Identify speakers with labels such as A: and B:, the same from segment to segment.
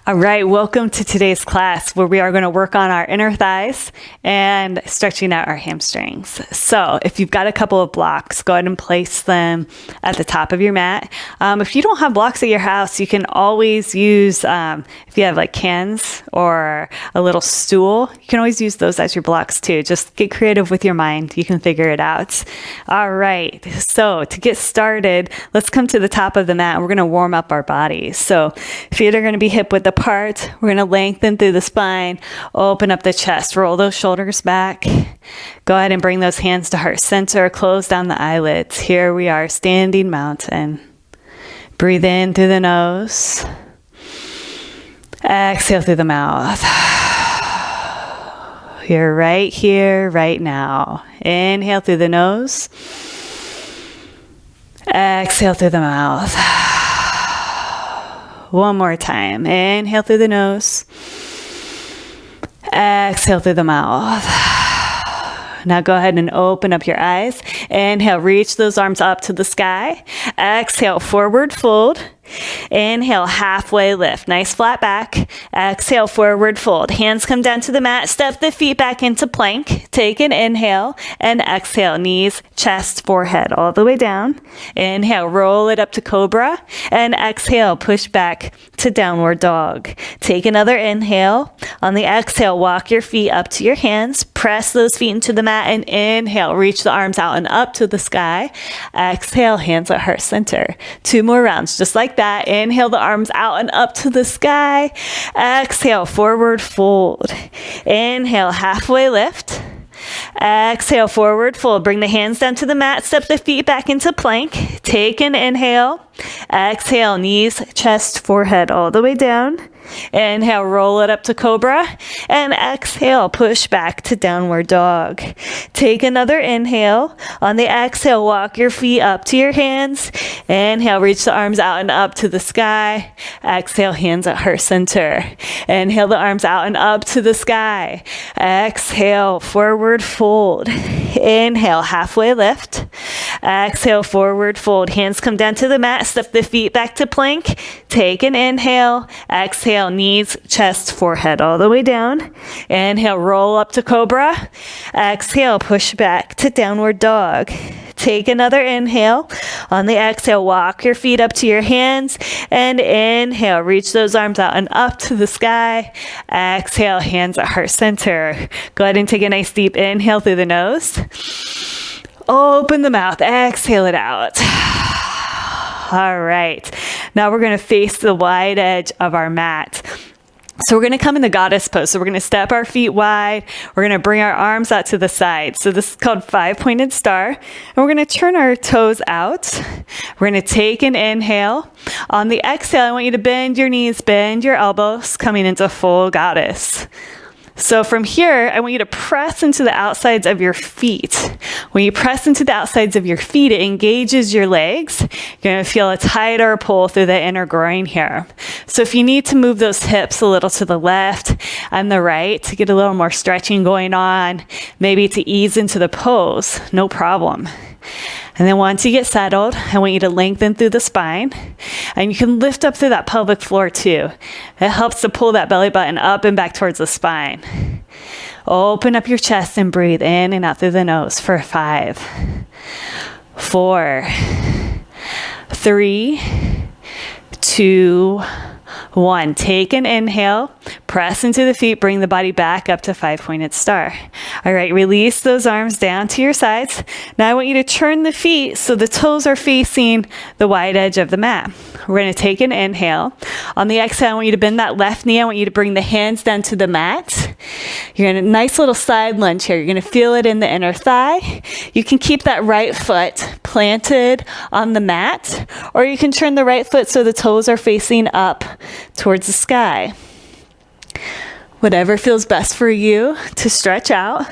A: All right, welcome to today's class where we are going to work on our inner thighs and stretching out our hamstrings. So if you've got a couple of blocks, go ahead and place them at the top of your mat. If you don't have blocks at your house, you can always use, if you have like cans or a little stool, you can always use those as your blocks too. Just get creative with your mind. You can figure it out. All right, so to get started, let's come to the top of the mat and we're going to warm up our bodies. So feet are going to be hip width apart. We're going to lengthen through the spine, open up the chest, roll those shoulders back. Go ahead and bring those hands to heart center, close down the eyelids. Here we are, standing mountain. Breathe in through the nose. Exhale through the mouth. You're right here, right now. Inhale through the nose. Exhale through the mouth. One more time. Inhale through the nose. Exhale through the mouth. Now go ahead and open up your eyes. Inhale, reach those arms up to the sky. Exhale, forward fold. Inhale, halfway lift. Nice flat back. Exhale, forward fold. Hands come down to the mat. Step the feet back into plank. Take an inhale and exhale. Knees, chest, forehead, all the way down. Inhale, roll it up to cobra. And exhale, push back to downward dog. Take another inhale. On the exhale, walk your feet up to your hands. Press those feet into the mat and inhale. Reach the arms out and up to the sky. Exhale, hands at heart center. 2 more rounds, just like that. Inhale the arms out and up to the sky. Exhale, forward fold. Inhale, halfway lift. Exhale, forward fold. Bring the hands down to the mat. Step the feet back into plank. Take an inhale. Exhale, knees, chest, forehead, all the way down. Inhale, roll it up to cobra. And exhale, push back to downward dog. Take another inhale. On the exhale, walk your feet up to your hands. Inhale, reach the arms out and up to the sky. Exhale, hands at heart center. Inhale the arms out and up to the sky. Exhale, forward fold. Inhale, halfway lift. Exhale, forward fold. Hands come down to the mat. Step the feet back to plank. Take an inhale. Exhale, knees, chest, forehead, all the way down. Inhale, roll up to cobra. Exhale, push back to downward dog. Take another inhale. On the exhale, walk your feet up to your hands. And inhale, reach those arms out and up to the sky. Exhale, hands at heart center. Go ahead and take a nice deep inhale through the nose. Open the mouth. Exhale it out. All right. Now we're going to face the wide edge of our mat. So we're going to come in the goddess pose. So we're going to step our feet wide. We're going to bring our arms out to the side. So this is called 5-pointed star. And we're going to turn our toes out. We're going to take an inhale. On the exhale, I want you to bend your knees, bend your elbows, coming into full goddess. So from here, I want you to press into the outsides of your feet. When you press into the outsides of your feet, it engages your legs. You're going to feel a tighter pull through the inner groin here. So if you need to move those hips a little to the left and the right to get a little more stretching going on, maybe to ease into the pose, no problem. And then once you get settled, I want you to lengthen through the spine. And you can lift up through that pelvic floor too. It helps to pull that belly button up and back towards the spine. Open up your chest and breathe in and out through the nose for 5, 4, 3, 2, 1. Take an inhale, press into the feet, bring the body back up to 5-pointed star. All right, release those arms down to your sides. Now I want you to turn the feet so the toes are facing the wide edge of the mat. We're going to take an inhale. On the exhale, I want you to bend that left knee. I want you to bring the hands down to the mat. You're in a nice little side lunge here. You're going to feel it in the inner thigh. You can keep that right foot planted on the mat, or you can turn the right foot so the toes are facing up towards the sky. Whatever feels best for you to stretch out.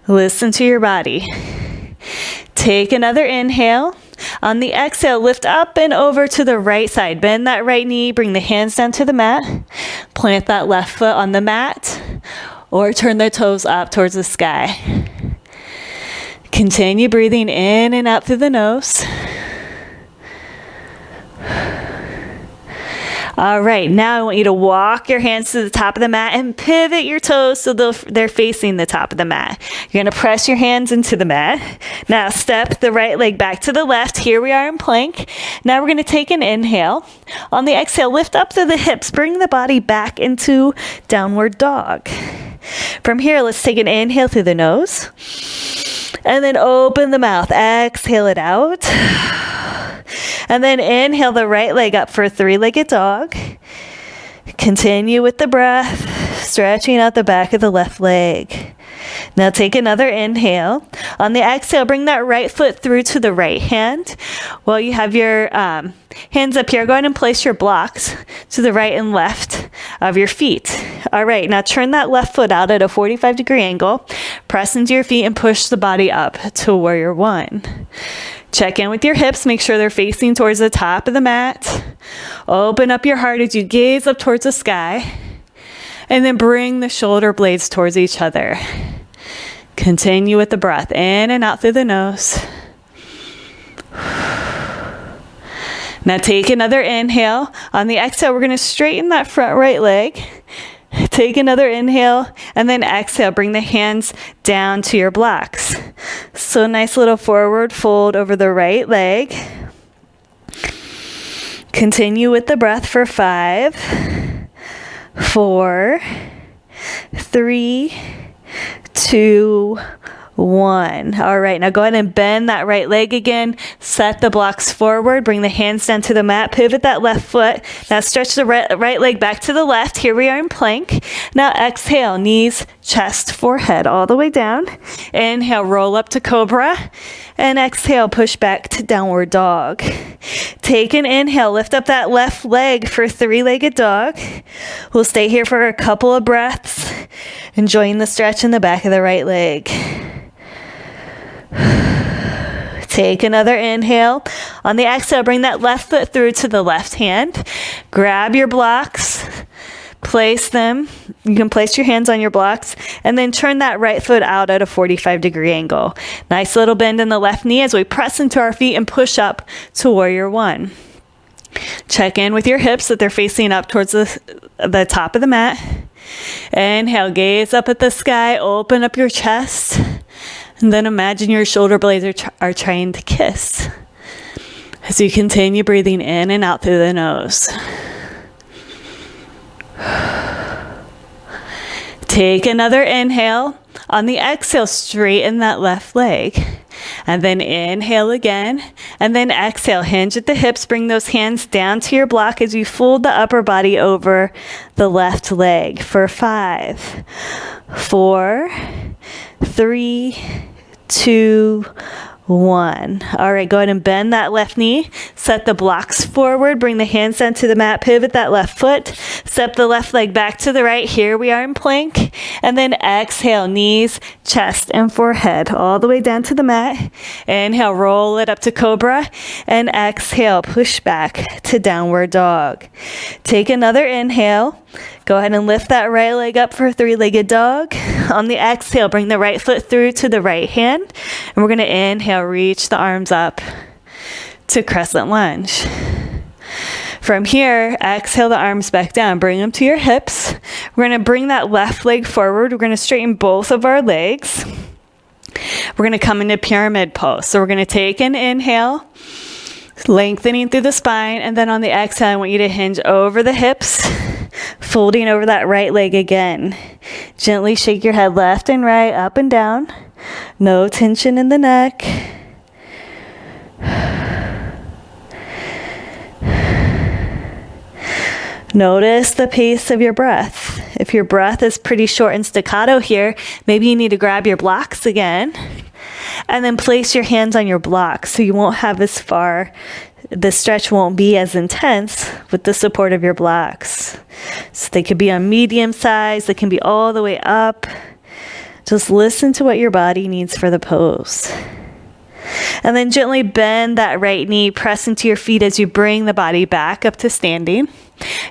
A: Listen to your body. Take another inhale. On the exhale, lift up and over to the right side. Bend that right knee, bring the hands down to the mat. Plant that left foot on the mat, or turn the toes up towards the sky. Continue breathing in and out through the nose. All right, now I want you to walk your hands to the top of the mat and pivot your toes so they're facing the top of the mat. You're going to press your hands into the mat. Now step the right leg back to the left. Here we are in plank. Now we're going to take an inhale. On the exhale, lift up through the hips. Bring the body back into downward dog. From here, let's take an inhale through the nose. And then open the mouth. Exhale it out. And then inhale the right leg up for a three-legged dog. Continue with the breath, stretching out the back of the left leg. Now take another inhale. On the exhale, bring that right foot through to the right hand. While you have your hands up here, go ahead and place your blocks to the right and left of your feet. All right, now turn that left foot out at a 45-degree angle. Press into your feet and push the body up to warrior one. Check in with your hips. Make sure they're facing towards the top of the mat. Open up your heart as you gaze up towards the sky. And then bring the shoulder blades towards each other. Continue with the breath in and out through the nose. Now take another inhale. On the exhale, we're going to straighten that front right leg. Take another inhale and then exhale. Bring the hands down to your blocks. So nice little forward fold over the right leg. Continue with the breath for 5, 4, 3, 2, 1. All right, now go ahead and bend that right leg again. Set the blocks forward. Bring the hands down to the mat. Pivot that left foot. Now stretch the right leg back to the left. Here we are in plank. Now exhale, knees, chest, forehead, all the way down. Inhale, roll up to cobra. And exhale, push back to downward dog. Take an inhale. Lift up that left leg for three-legged dog. We'll stay here for a couple of breaths, enjoying the stretch in the back of the right leg. Take another inhale. On the exhale, bring that left foot through to the left hand. Grab your blocks. Place them. You can place your hands on your blocks and then turn that right foot out at a 45-degree angle. Nice little bend in the left knee as we press into our feet and push up to warrior one. Check in with your hips that they're facing up towards the top of the mat. Inhale, gaze up at the sky. Open up your chest. And then imagine your shoulder blades are trying to kiss as you continue breathing in and out through the nose. Take another inhale. On the exhale, straighten that left leg. And then inhale again. And then exhale, hinge at the hips. Bring those hands down to your block as you fold the upper body over the left leg for 5, 4, 3, 2, 1. All right, go ahead and bend that left knee. Set the blocks forward. Bring the hands down to the mat. Pivot that left foot. Step the left leg back to the right. Here we are in plank. And then exhale, knees, chest, and forehead all the way down to the mat. Inhale, roll it up to cobra. And exhale, push back to downward dog. Take another inhale. Go ahead and lift that right leg up for a three-legged dog. On the exhale, bring the right foot through to the right hand. And we're going to inhale, reach the arms up to crescent lunge. From here, exhale the arms back down. Bring them to your hips. We're going to bring that left leg forward. We're going to straighten both of our legs. We're going to come into pyramid pose. So we're going to take an inhale, lengthening through the spine. And then on the exhale, I want you to hinge over the hips, folding over that right leg again. Gently shake your head left and right, up and down. No tension in the neck. Notice the pace of your breath. If your breath is pretty short and staccato here, maybe you need to grab your blocks again. And then place your hands on your blocks so you won't have as far, the stretch won't be as intense with the support of your blocks. So they could be on medium size, they can be all the way up. Just listen to what your body needs for the pose. And then gently bend that right knee, press into your feet as you bring the body back up to standing.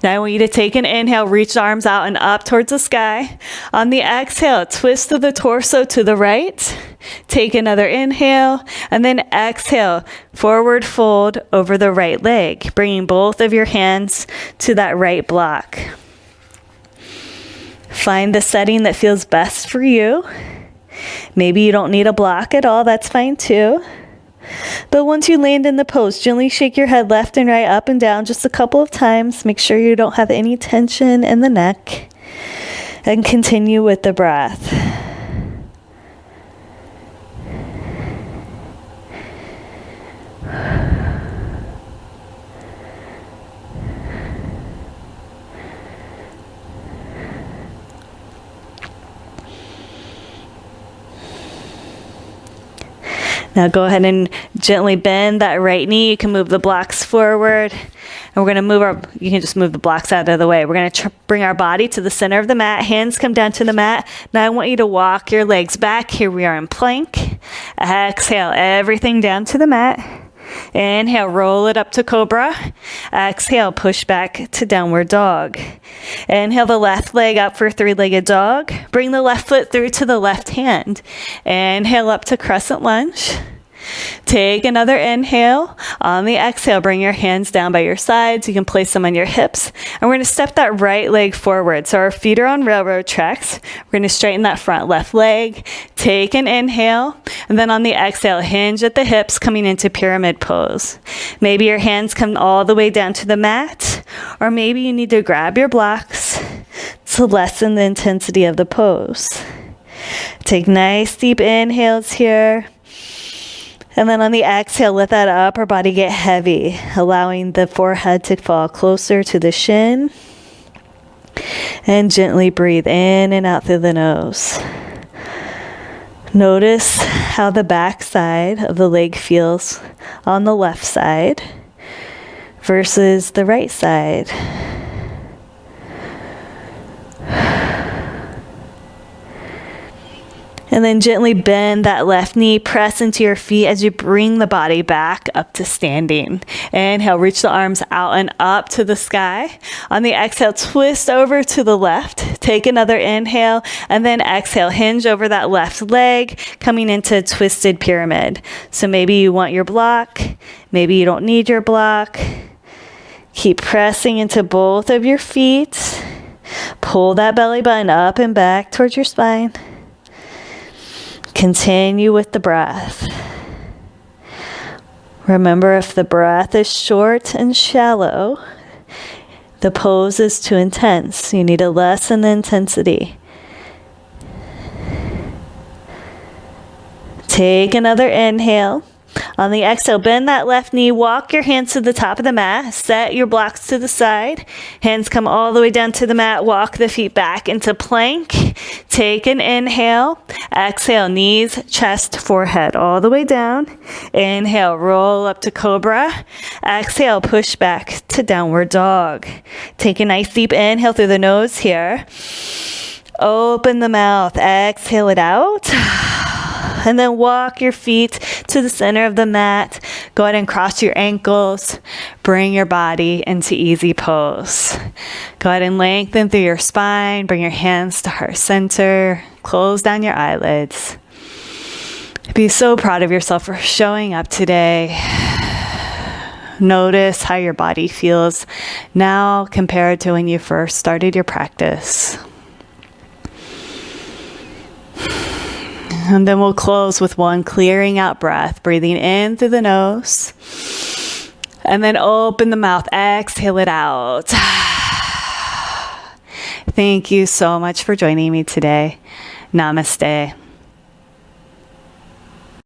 A: Now I want you to take an inhale, reach the arms out and up towards the sky. On the exhale, twist of the torso to the right. Take another inhale, and then exhale, forward fold over the right leg, bringing both of your hands to that right block. Find the setting that feels best for you. Maybe you don't need a block at all, that's fine too. But once you land in the pose, gently shake your head left and right, up and down just a couple of times. Make sure you don't have any tension in the neck. And continue with the breath. Now go ahead and gently bend that right knee. You can move the blocks forward. And we're going to you can just move the blocks out of the way. We're going to bring our body to the center of the mat. Hands come down to the mat. Now I want you to walk your legs back. Here we are in plank. Exhale everything down to the mat. Inhale, roll it up to cobra. Exhale, push back to downward dog. Inhale the left leg up for three-legged dog. Bring the left foot through to the left hand. Inhale up to crescent lunge. Take another inhale. On the exhale, bring your hands down by your sides. You can place them on your hips. And we're going to step that right leg forward. So our feet are on railroad tracks. We're going to straighten that front left leg. Take an inhale. And then on the exhale, hinge at the hips, coming into pyramid pose. Maybe your hands come all the way down to the mat. Or maybe you need to grab your blocks to lessen the intensity of the pose. Take nice deep inhales here. And then on the exhale, let that upper body get heavy, allowing the forehead to fall closer to the shin. And gently breathe in and out through the nose. Notice how the back side of the leg feels on the left side versus the right side. And then gently bend that left knee, press into your feet as you bring the body back up to standing. Inhale, reach the arms out and up to the sky. On the exhale, twist over to the left. Take another inhale, and then exhale, hinge over that left leg, coming into twisted pyramid. So maybe you want your block, maybe you don't need your block. Keep pressing into both of your feet. Pull that belly button up and back towards your spine. Continue with the breath. Remember, if the breath is short and shallow, the pose is too intense. You need to lessen the intensity. Take another inhale. On the exhale, bend that left knee, walk your hands to the top of the mat, set your blocks to the side, hands come all the way down to the mat, walk the feet back into plank, take an inhale, exhale, knees, chest, forehead, all the way down, inhale, roll up to cobra, exhale, push back to downward dog. Take a nice deep inhale through the nose here, open the mouth, exhale it out. And then walk your feet to the center of the mat. Go ahead and cross your ankles. Bring your body into easy pose. Go ahead and lengthen through your spine. Bring your hands to heart center. Close down your eyelids. Be so proud of yourself for showing up today. Notice how your body feels now compared to when you first started your practice. And then we'll close with one clearing out breath, breathing in through the nose. And then open the mouth, exhale it out. Thank you so much for joining me today. Namaste.